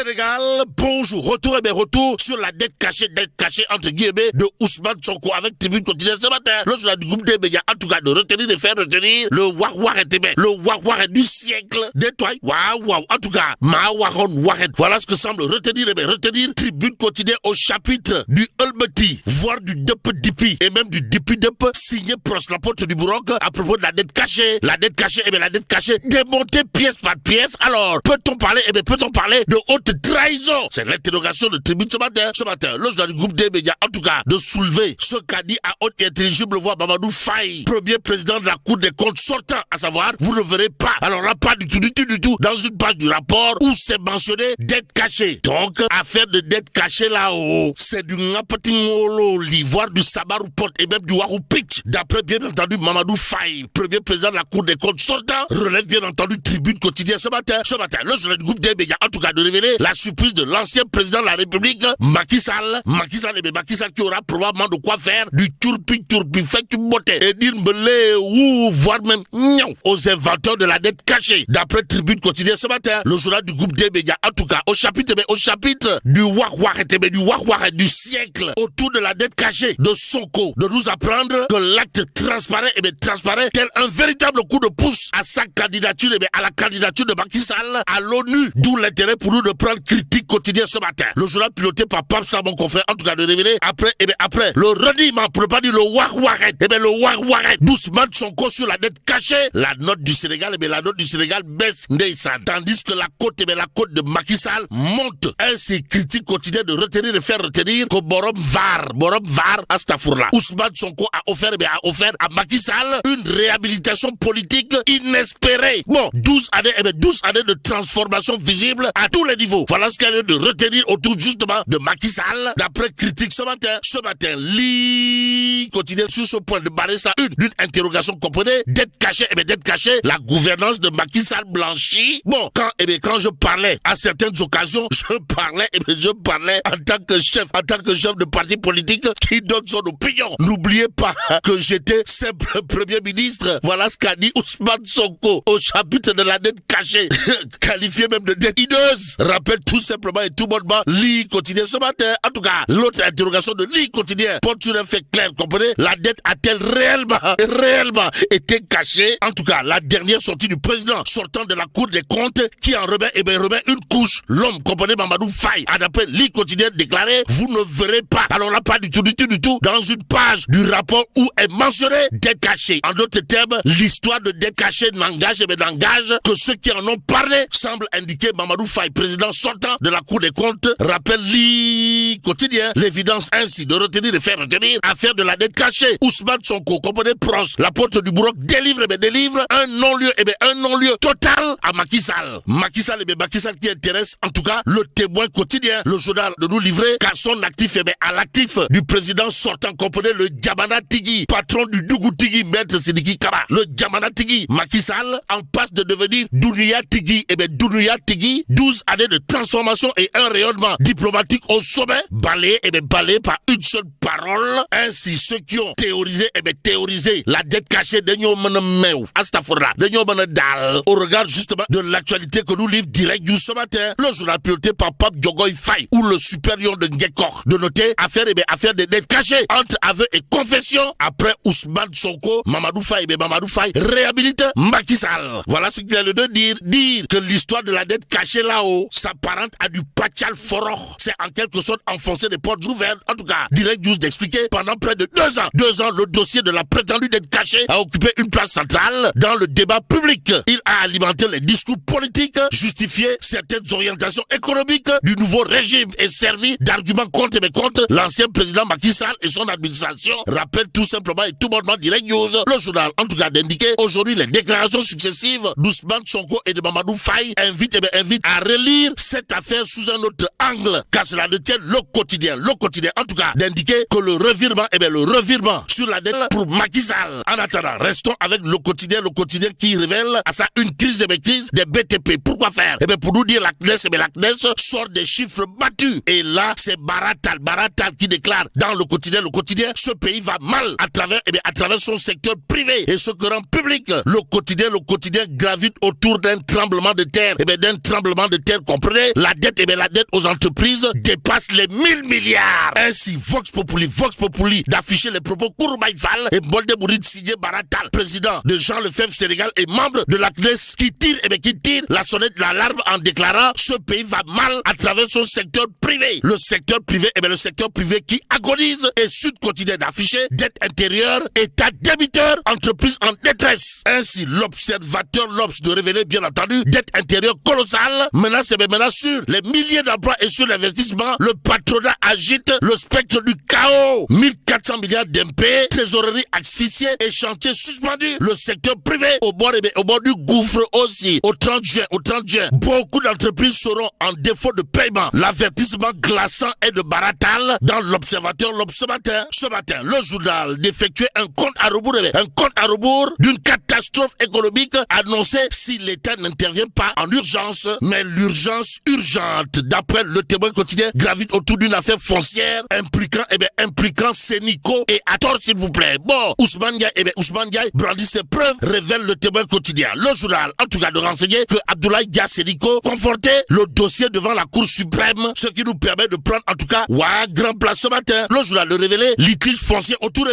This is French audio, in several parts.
Sénégal, bonjour. Retour sur la dette cachée entre guillemets de Ousmane Sonko avec Tribune quotidienne ce matin. Le journal du groupe des médias, en tout cas de retenir, de faire retenir le Warwaret du siècle des toits. Waouh. En tout cas, Waret. Voilà ce que semble retenir Tribune quotidienne au chapitre du Ulmati, voire du Dipi et même du Dipi signé Pros, la porte du Bourroc à propos de la dette cachée. La dette cachée, démontée pièce par pièce. Alors, peut-on parler de haute trahison? C'est l'interrogation de Tribune ce matin. Le journal du groupe des médias, en tout cas, de soulever ce qu'a dit à haute et intelligible voix Mamadou Faye, premier président de la Cour des comptes sortant, à savoir, vous ne verrez pas, alors là, pas du tout, dans une page du rapport où c'est mentionné dette cachée. Donc, affaire de dette cachée là-haut, c'est du Ngapatingolo, voire du Sabarou-Pot et même du Warou-Pitch. D'après, bien entendu, Mamadou Faye, premier président de la Cour des comptes sortant, relève bien entendu Tribune quotidienne ce matin. Le journal du groupe des médias, en tout cas, de révéler la surprise de l'ancien président de la République, Macky Sall qui aura probablement de quoi faire du tourpi, fait du beauté et dire belé ou voire même niaou aux inventeurs de la dette cachée. D'après Tribune quotidienne ce matin, le journal du groupe des médias, en tout cas, au chapitre du Warwaret du siècle autour de la dette cachée de Sonko, de nous apprendre que l'acte transparaît tel un véritable coup de pouce à sa candidature, à la candidature de Macky Sall à l'ONU. D'où l'intérêt pour nous de prendre critique quotidienne ce matin. Le journal piloté par Pape Sabon confrère, en tout cas de révéler après le reniement, pour ne pas dire le Warwaret, d'Ousmane Sonko sur la dette cachée. La note du Sénégal, baisse Ndeyssan. Tandis que la cote de Macky Sall monte. Ainsi, critique quotidienne de retenir et faire retenir que Borom Var, Astafourla. Ousmane Sonko a offert à Macky Sall une réhabilitation politique inespérée. Bon, 12 années de transformation visible à tous les niveaux. Voilà ce qu'elle a de retenir autour justement de Macky Sall. D'après critique ce matin, continue sur ce point de barrer ça d'une interrogation, comprenez, dette cachée, la gouvernance de Macky Sall blanchie. Bon, quand je parlais à certaines occasions, je parlais en tant que chef de parti politique qui donne son opinion. N'oubliez pas que j'étais simple premier ministre. Voilà ce qu'a dit Ousmane Sonko au chapitre de la dette cachée, qualifié même de dette hideuse. Rappelle tout simplement et tout bonnement Lee quotidien ce matin. En tout cas, l'autre interrogation de Lee quotidien porte sur un fait clair, comprenez? La dette a-t-elle réellement été cachée? En tout cas, la dernière sortie du président sortant de la Cour des comptes qui en remet une couche. L'homme, comprenez, Mamadou Faye, a d'après Lee quotidien déclaré, vous ne verrez pas. Alors là, pas du tout, dans une page du rapport où est mentionné dette cachée. En d'autres termes, l'histoire de dette cachée n'engage que ceux qui en ont parlé, semble indiquer Mamadou Faye, président sortant de la Cour des comptes, rappelle Lee quotidien l'évidence ainsi de retenir et faire retenir affaire de la dette cachée. Ousmane Sonko, comprenez, Pros, la porte du Bourroc délivre un non-lieu total à Macky Sall. Macky Sall qui intéresse en tout cas le témoin quotidien, le journal de nous livrer qu'à son actif à l'actif du président sortant, comprenez, le Djamana Tigui, patron du Dougou Tigui, maître Sidiki Kaba, le Djamana Tigui. Macky Sall en passe de devenir Dounia Tigui. 12 années de transformation et un rayonnement diplomatique au sommet, balayé par une seule parole. Ainsi, ceux qui ont théorisé la dette cachée de Nyomene Astafourla, de Nyomene Dal, au regard justement de l'actualité que nous livre Direct News ce matin, le journal piloté par Pape Diogoy Faye, ou le supérieur de Ngekor, de noter affaire de dette cachée entre aveu et confession après Ousmane Sonko, Mamadou Faye réhabilite Macky Sall. Voilà ce qu'il a de dire que l'histoire de la dette cachée là-haut s'apparente à du Pachal Foroch. C'est en quelque sorte enfoncer des portes ouvertes. En tout cas, Direct News d'expliquer pendant près de 2 ans, le dossier de la prétendue dette cachée a occupé une place centrale dans le débat public. Il a alimenté les discours politiques, justifié certaines orientations économiques du nouveau régime et servi d'arguments contre l'ancien président Macky Sall et son administration. Rappelle tout simplement et tout bonnement Direct News, le journal en tout cas d'indiquer aujourd'hui les déclarations successives d'Ousmane Sonko et de Mamadou Faye invite à relire cette affaire sous un autre angle, car cela détient le quotidien en tout cas d'indiquer que le revirement sur la dette pour Macky Sall. En attendant, restons avec le quotidien qui révèle à ça une crise des BTP. Pourquoi faire? Pour nous dire la CNES sort des chiffres battus. Et là, c'est Baratal qui déclare dans le quotidien, ce pays va mal à travers son secteur privé et ce que rend public. Le quotidien gravite autour d'un tremblement de terre. Comprenez comprenez, la dette aux entreprises dépasse les 1000 milliards. Ainsi, Vox Populi d'afficher les propos Kourmaïfal et Bolde Bouride signé Baratal, président de Jean Lefebvre Sénégal et membre de la CNES qui tire la sonnette de l'alarme en déclarant ce pays va mal à travers son secteur privé. Le secteur privé qui agonise et Sud continue d'afficher dette intérieure, État débiteur, entreprise en détresse. Ainsi, l'observateur l'Obs de révéler bien entendu dette intérieure colossale, menace sur les milliers d'emplois et sur l'investissement. Le patronat agite le spectre du chaos. 1400 milliards d'MP, trésorerie asphyxiée et chantier suspendu. Le secteur privé au bord du gouffre aussi. Au 30 juin, beaucoup d'entreprises seront en défaut de paiement. L'avertissement glaçant est de Baratal dans l'Observateur l'Obs ce matin. Le journal d'effectuer un compte à rebours d'une catastrophe économique annoncée si l'État n'intervient pas en urgence. Mais l'urgence urgente, d'après le Témoin quotidien, gravite autour d'une affaire foncière impliquant Sénico et à tort s'il vous plaît. Bon, Ousmane Diaye brandit ses preuves, révèle le Témoin quotidien. Le journal, en tout cas, de renseigner que Abdoulaye Dia Sénico confortait le dossier devant la Cour suprême, ce qui nous permet de prendre en tout cas grand place ce matin. Le journal de révéler litige foncier autour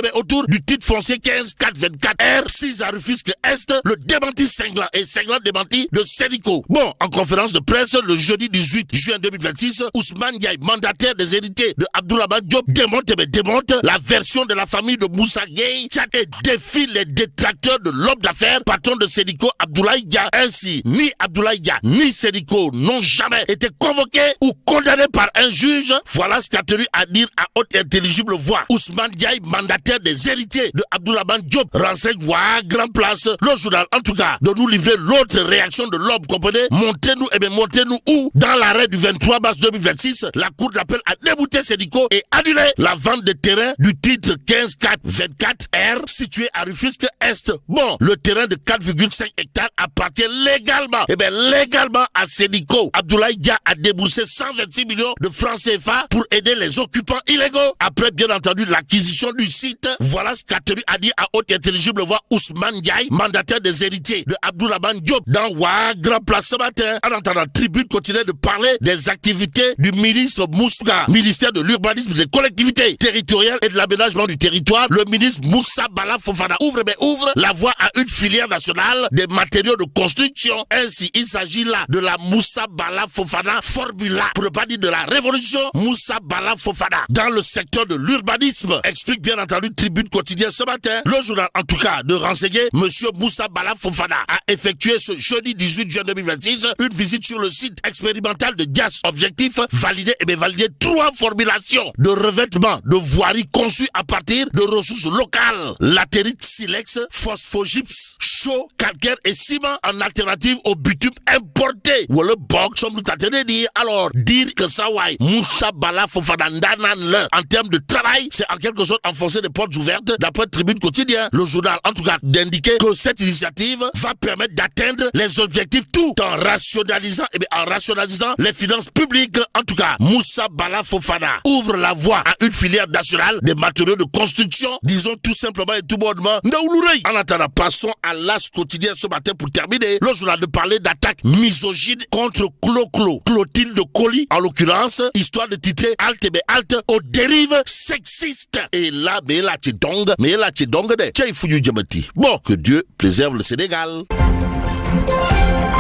du titre foncier 15-424 R6 à Rufisque Est, le démenti cinglant démenti de Sénico. Bon, en conférence de presse le jeudi 18 juin 2026, Ousmane Diaye, mandataire des héritiers de Abdourahmane Diop, démonte la version de la famille de Moussa Gueye et défie les détracteurs de l'homme d'affaires, patron de Sénico, Abdoulaye Dia. Ainsi, ni Abdoulaye Dia ni Sénico n'ont jamais été convoqués ou condamnés par un juge. Voilà ce qu'a tenu à dire à haute et intelligible voix Ousmane Diaye, mandataire des héritiers de Abdourahmane Diop, renseigne grand place le journal, en tout cas, de nous livrer l'autre réaction de l'homme, comprenez? Montrez-nous où, dans l'arrêt du 23 mars 2026, la Cour d'appel a débouté Sénico et annulé la vente de terrain du titre 15-424 R situé à Rufisque Est. Bon, le terrain de 4,5 hectares appartient légalement à Sénico. Abdoulaye Dia a déboursé 126 millions de francs CFA pour aider les occupants illégaux. Après, bien entendu, l'acquisition du site. Voilà ce qu'a tenu à dire à haute intelligible voix Ousmane Diaye, mandataire des héritiers de Abdourahmane Diop, dans Grand Place ce matin. En entendant Tribune continuer de parler des activités du ministre Moussa, ministère de l'urbanisme, des collectivités territoriales et de l'aménagement du territoire. Le ministre Moussa Bala Fofana ouvre la voie à une filière nationale des matériaux de construction. Ainsi, il s'agit là de la Moussa Bala Fofana formula, pour ne pas dire de la révolution Moussa Bala Fofana dans le secteur de l'urbanisme, explique bien entendu Tribune quotidien ce matin. Le journal, en tout cas, de renseigner monsieur Moussa Bala Fofana a effectué ce jeudi 18 juin 2026 une visite sur le site expérimental de Dias. Objectif, valider 3 formulations de revêtement de voirie conçues à partir de ressources locales. Latérite, silex, phosphogypse, chaux, calcaire et ciment en alternative au bitume importé. Ou le box, comme nous t'attendez dire. Alors, dire que ça, ouais, Moussa Bala Fofana Ndanan, en termes de travail, c'est en quelque sorte enfoncer des portes ouvertes, d'après Tribune quotidien. Le journal, en tout cas, d'indiquer que cette initiative va permettre d'atteindre les objectifs tout en rationalisant les finances publiques. En tout cas, Moussa Bala Fofana ouvre la voie à une filière nationale des matériaux de construction, disons tout simplement et tout bonnement Ndaoulourey. En attendant, passons à l'As quotidien ce matin pour terminer. Le journal de parler d'attaque misogyne contre Clotilde Coly, en l'occurrence, histoire de titrer halte aux dérives sexistes. Et là, mais là, tu donges de. Tiens, il faut du diamati. Bon, que Dieu préserve le Sénégal.